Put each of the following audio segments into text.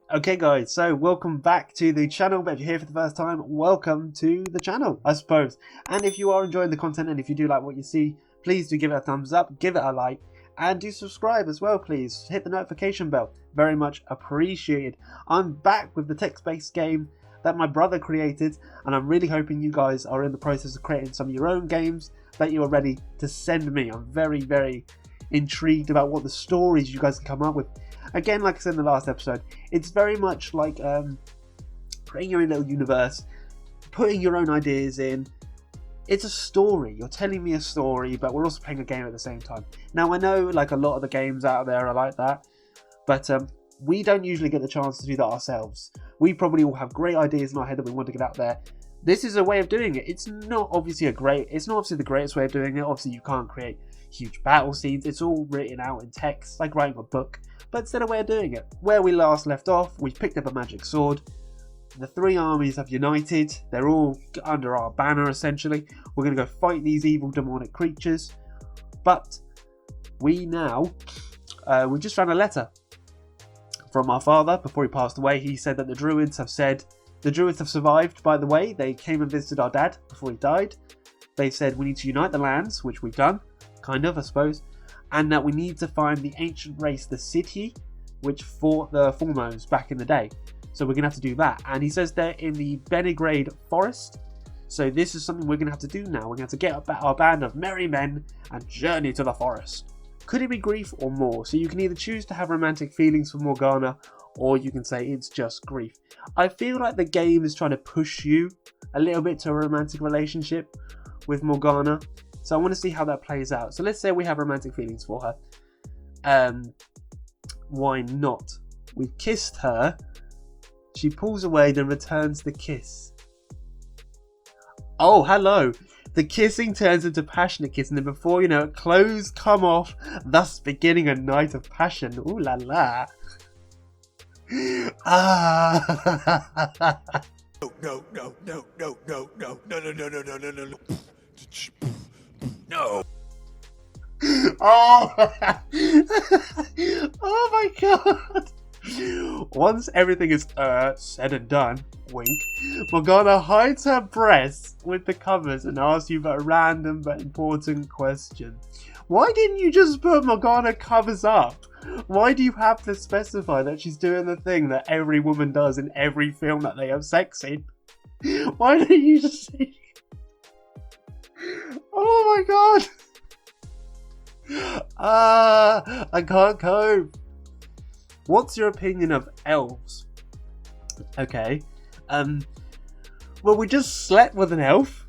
Okay guys, so welcome back to the channel, but if you're here for the first time, welcome to the channel, I suppose. And if you are enjoying the content and if you do like what you see, please do give it a thumbs up, give it a like, and do subscribe as well, please. Hit the notification bell, very much appreciated. I'm back with the text-based game that my brother created, and I'm really hoping you guys are in the process of creating some of your own games that you are ready to send me. I'm very intrigued about what the stories you guys can come up with. Again, like I said in the last episode, it's very much like creating your own little universe, putting your own ideas in. It's a story. You're telling me a story, but we're also playing a game at the same time. Now, I know like a lot of the games out there are like that, but we don't usually get the chance to do that ourselves. We probably all have great ideas in our head that we want to get out there. This is a way of doing it. It's not obviously the greatest way of doing it. Obviously, you can't create huge battle scenes. It's all written out in text, like writing a book. But it's still a way of doing it. Where we last left off, we picked up a magic sword. The three armies have united. They're all under our banner, essentially. We're going to go fight these evil demonic creatures. But we now, we just found a letter from our father before he passed away. He said that the druids have survived, by the way. They came and visited our dad before he died. They said we need to unite the lands, which we've done, kind of, I suppose. And that we need to find the ancient race, the city, which fought the Formos back in the day. So we're going to have to do that. And he says they're in the Benegrade forest. So this is something we're going to have to do now. We're going to have to get our band of merry men and journey to the forest. Could it be grief or more? So you can either choose to have romantic feelings for Morgana, or you can say it's just grief. I feel like the game is trying to push you a little bit to a romantic relationship with Morgana. So I want to see how that plays out. So let's say we have romantic feelings for her. Why not? We've kissed her. She pulls away, then returns the kiss. Oh, hello. The kissing turns into passionate kiss, and then before you know it, clothes come off, thus beginning a night of passion. Ooh la la. Ah. No. No. Oh. Oh my god. Once everything is said and done, wink, Morgana hides her breasts with the covers and asks you a random but important question. Why didn't you just put Morgana covers up? Why do you have to specify that she's doing the thing that every woman does in every film that they have sex in? Why don't you just say... Oh my god! I can't cope. What's your opinion of elves? Okay. Well, we just slept with an elf.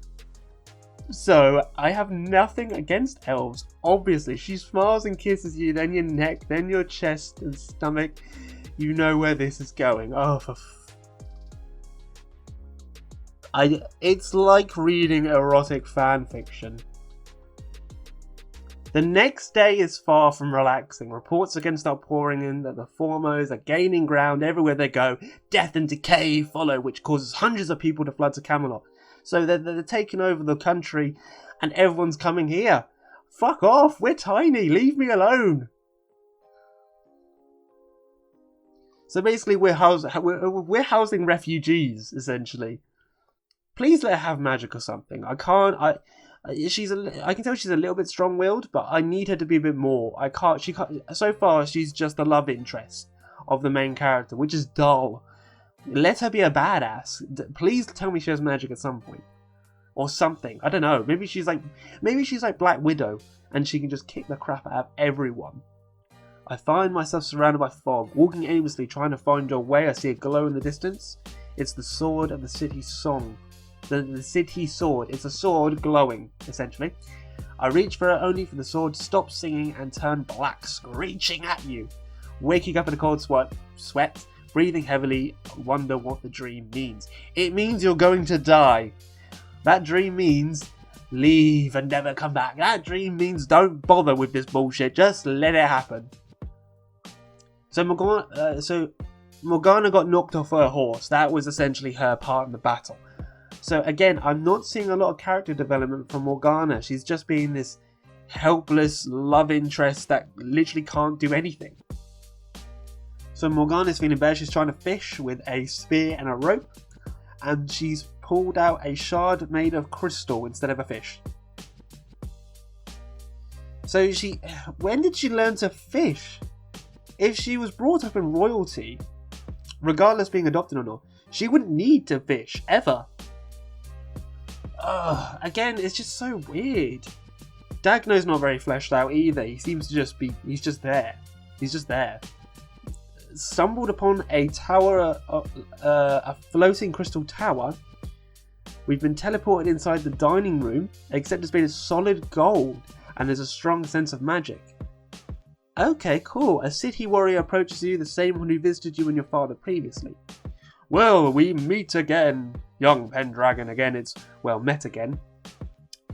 So, I have nothing against elves. Obviously, she smiles and kisses you, then your neck, then your chest and stomach. You know where this is going. Oh, it's like reading erotic fan fiction. The next day is far from relaxing. Reports again start pouring in that the Formos are gaining ground everywhere they go. Death and decay follow, which causes hundreds of people to flood to Camelot. So they're taking over the country and everyone's coming here. Fuck off, we're tiny, leave me alone. So basically we're housing refugees, essentially. Please let her have magic or something. I can tell she's a little bit strong-willed, but I need her to be a bit more. So far, she's just the love interest of the main character, which is dull. Let her be a badass. Please tell me she has magic at some point. Or something. I don't know. Maybe she's like Black Widow, and she can just kick the crap out of everyone. I find myself surrounded by fog, walking aimlessly, trying to find your way. I see a glow in the distance. It's the sword of the city's song. The city sword. It's a sword glowing, essentially. I reach for it only for the sword to stop singing and turn black, screeching at you. Waking up in a cold sweat, breathing heavily, wonder what the dream means. It means you're going to die. That dream means leave and never come back. That dream means don't bother with this bullshit. Just let it happen. So Morgana got knocked off her horse. That was essentially her part in the battle. So again, I'm not seeing a lot of character development from Morgana. She's just being this helpless love interest that literally can't do anything. So Morgana's feeling bad. She's trying to fish with a spear and a rope, and she's pulled out a shard made of crystal instead of a fish. So when did she learn to fish? If she was brought up in royalty, regardless being adopted or not, she wouldn't need to fish, ever. Again, it's just so weird. Dagno's not very fleshed out either. He seems to just be, he's just there. He's just there. Stumbled upon a tower, a floating crystal tower. We've been teleported inside the dining room, except it's made of solid gold, and there's a strong sense of magic. Okay, cool. A city warrior approaches you, the same one who visited you and your father previously. Well, we meet again, young Pendragon. Again, it's well met again.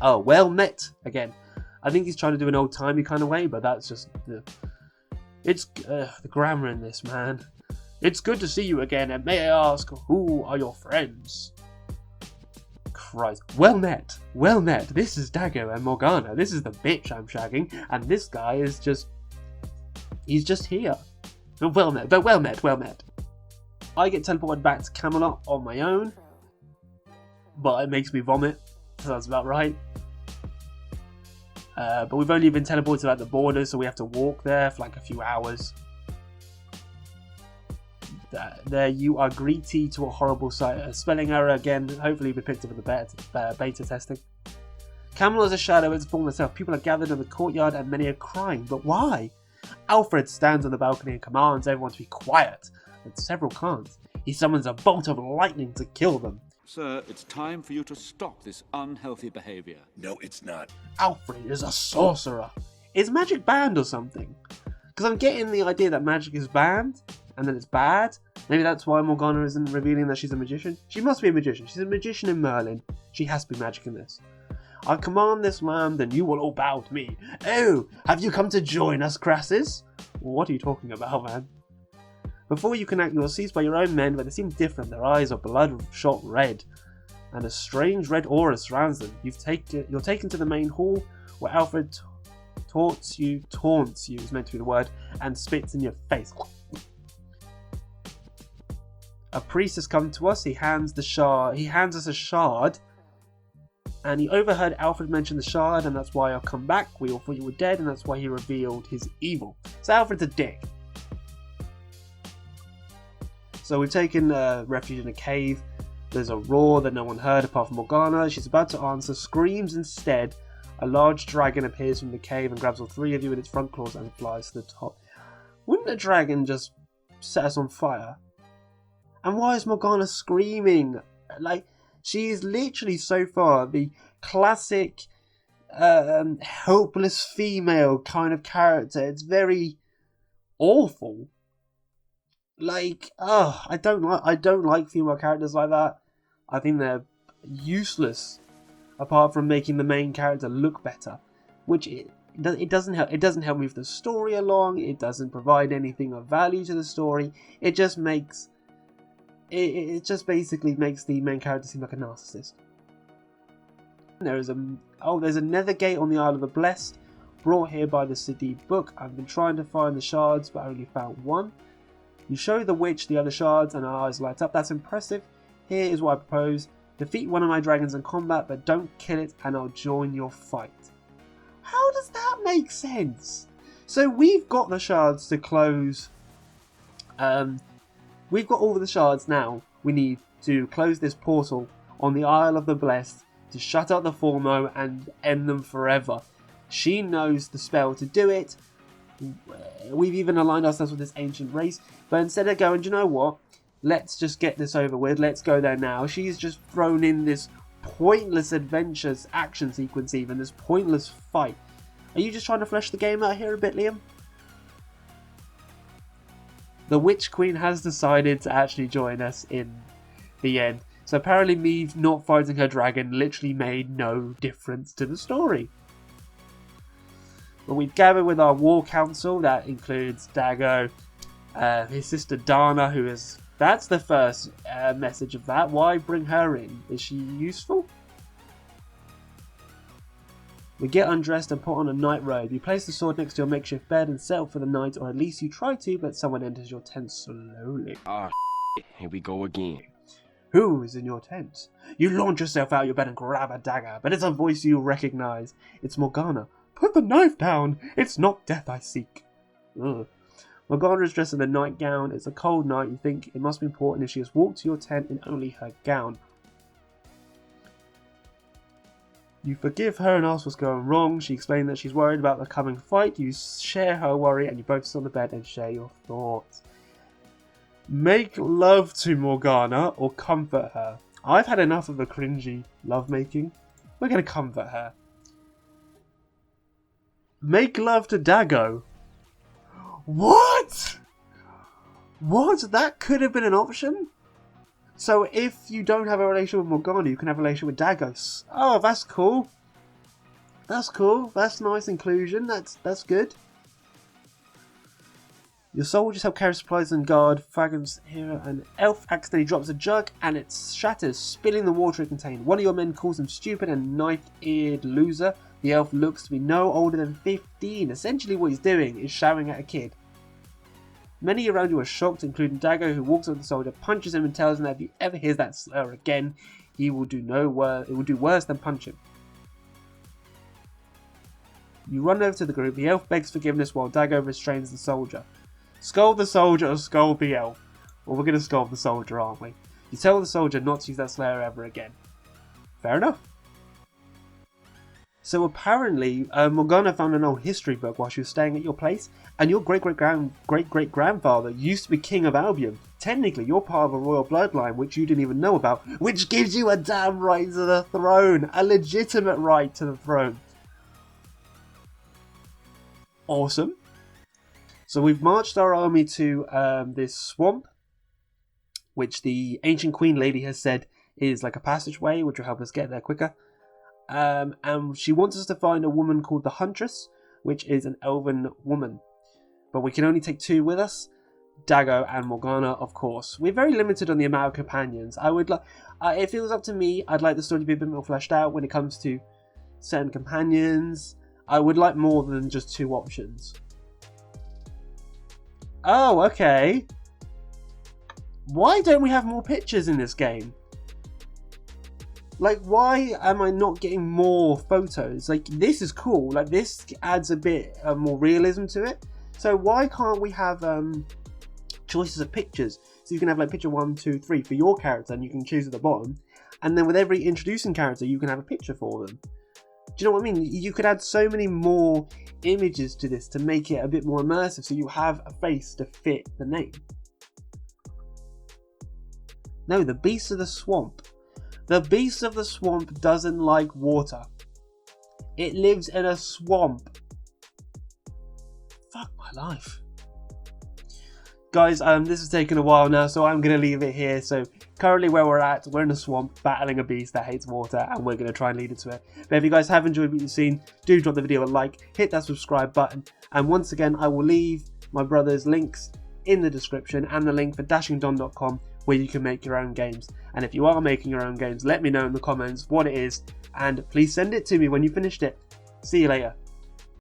Oh, well met again. I think he's trying to do an old-timey kind of way, but that's just the grammar in this, man. It's good to see you again, and may I ask, who are your friends? Christ. Well met. Well met. This is Dago and Morgana. This is the bitch I'm shagging, and this guy is just... he's just here. Well met, but well met, well met. I get teleported back to Camelot on my own, but it makes me vomit, so that's about right. But we've only been teleported at the border, so we have to walk there for like a few hours. There you are greedy to a horrible sight. A spelling error again, hopefully we picked up in the beta testing. Camelot is a shadow, it's form itself. People are gathered in the courtyard and many are crying, but why? Alfred stands on the balcony and commands everyone to be quiet, but several can't. He summons a bolt of lightning to kill them. Sir, it's time for you to stop this unhealthy behavior. No, it's not. Alfred is a sorcerer. Is magic banned or something? Because I'm getting the idea that magic is banned, and then it's bad. Maybe that's why Morgana isn't revealing that she's a magician. She must be a magician. She's a magician in Merlin. She has to be magic in this. I command this land, and you will all bow to me. Oh, have you come to join us, Crassus? What are you talking about, man? Before you can act, you are seized by your own men, but they seem different. Their eyes are bloodshot red, and a strange red aura surrounds them. You're taken to the main hall, where Alfred taunts you is meant to be the word, and spits in your face. A priest has come to us. He hands us a shard, and he overheard Alfred mention the shard, and that's why I've come back. We all thought you were dead, and that's why he revealed his evil. So Alfred's a dick. So we've taken refuge in a cave. There's a roar that no one heard apart from Morgana. She's about to answer, screams instead. A large dragon appears from the cave and grabs all three of you in its front claws and flies to the top. Wouldn't a dragon just set us on fire? And why is Morgana screaming? Like, she is literally so far the classic helpless female kind of character. It's very awful. Like, I don't like female characters like that. I think they're useless, apart from making the main character look better, which it doesn't help. It doesn't help move the story along. It doesn't provide anything of value to the story. It just makes it just basically makes the main character seem like a narcissist. There's a nether gate on the Isle of the Blessed, brought here by the city book. I've been trying to find the shards, but only found one. You show the witch the other shards and her eyes light up. That's impressive. Here is what I propose. Defeat one of my dragons in combat, but don't kill it, and I'll join your fight. How does that make sense? So we've got the shards to close. We've got all of the shards now. We need to close this portal on the Isle of the Blessed to shut out the Formo and end them forever. She knows the spell to do it. We've even aligned ourselves with this ancient race, but instead of going, do you know what? Let's just get this over with. Let's go there now. She's just thrown in this pointless adventures action sequence, even this pointless fight. Are you just trying to flesh the game out here a bit, Liam? The Witch Queen has decided to actually join us in the end. So apparently me not fighting her dragon literally made no difference to the story. But we've gathered with our war council. That includes Dago, his sister Dana, who is... That's the first message of that. Why bring her in? Is she useful? We get undressed and put on a night robe. You place the sword next to your makeshift bed and settle for the night, or at least you try to, but someone enters your tent slowly. Ah, here we go again. Who is in your tent? You launch yourself out of your bed and grab a dagger, but it's a voice you recognize. It's Morgana. Put the knife down! It's not death I seek. Ugh. Morgana is dressed in a nightgown. It's a cold night. You think it must be important if she has walked to your tent in only her gown. You forgive her and ask what's going wrong. She explained that she's worried about the coming fight. You share her worry and you both sit on the bed and share your thoughts. Make love to Morgana or comfort her. I've had enough of the cringy lovemaking. We're going to comfort her. Make love to Dago. What? What? That could have been an option? So if you don't have a relation with Morgana, you can have a relation with Dagos. Oh, that's cool. That's cool. That's nice inclusion. That's good. Your soldiers help carry supplies and guard fragments here. An elf accidentally drops a jug and it shatters, spilling the water it contained. One of your men calls him stupid and knife-eared loser. The elf looks to be no older than 15. Essentially what he's doing is shouting at a kid. Many around you are shocked, including Dago, who walks up to the soldier, punches him and tells him that if he ever hears that slur again, he will do worse than punch him. You run over to the group. The elf begs forgiveness while Dago restrains the soldier. Scold the soldier or scold the elf. Well, we're going to scold the soldier, aren't we? You tell the soldier not to use that slur ever again. Fair enough. So apparently, Morgana found an old history book while she was staying at your place, and your great-great-grandfather used to be King of Albion. Technically, you're part of a royal bloodline which you didn't even know about, which gives you a damn right to the throne, a legitimate right to the throne. Awesome. So we've marched our army to this swamp, which the ancient queen lady has said is like a passageway, which will help us get there quicker. And she wants us to find a woman called the Huntress, which is an elven woman. But we can only take 2 with us, Dago and Morgana, of course. We're very limited on the amount of companions. I would like, if it was up to me, I'd like the story to be a bit more fleshed out when it comes to certain companions. I would like more than just 2 options. Oh, okay. Why don't we have more pictures in this game? Like, why am I not getting more photos? Like, this is cool. Like, this adds a bit more realism to it. So why can't we have choices of pictures? So you can have like picture 1, 2, 3 for your character, and you can choose at the bottom. And then with every introducing character, you can have a picture for them. Do you know what I mean? You could add so many more images to this to make it a bit more immersive, so you have a face to fit the name. No, the Beast of the Swamp. The Beast of the Swamp doesn't like water. It lives in a swamp. Fuck my life. Guys, this has taken a while now, so I'm going to leave it here. So currently where we're at, we're in a swamp battling a beast that hates water, and we're going to try and lead it to it. But if you guys have enjoyed what you've seen, do drop the video a like, hit that subscribe button, and once again I will leave my brother's links in the description and the link for Dashingdon.com, where you can make your own games. And if you are making your own games, let me know in the comments what it is, and please send it to me when you finished it. See you later.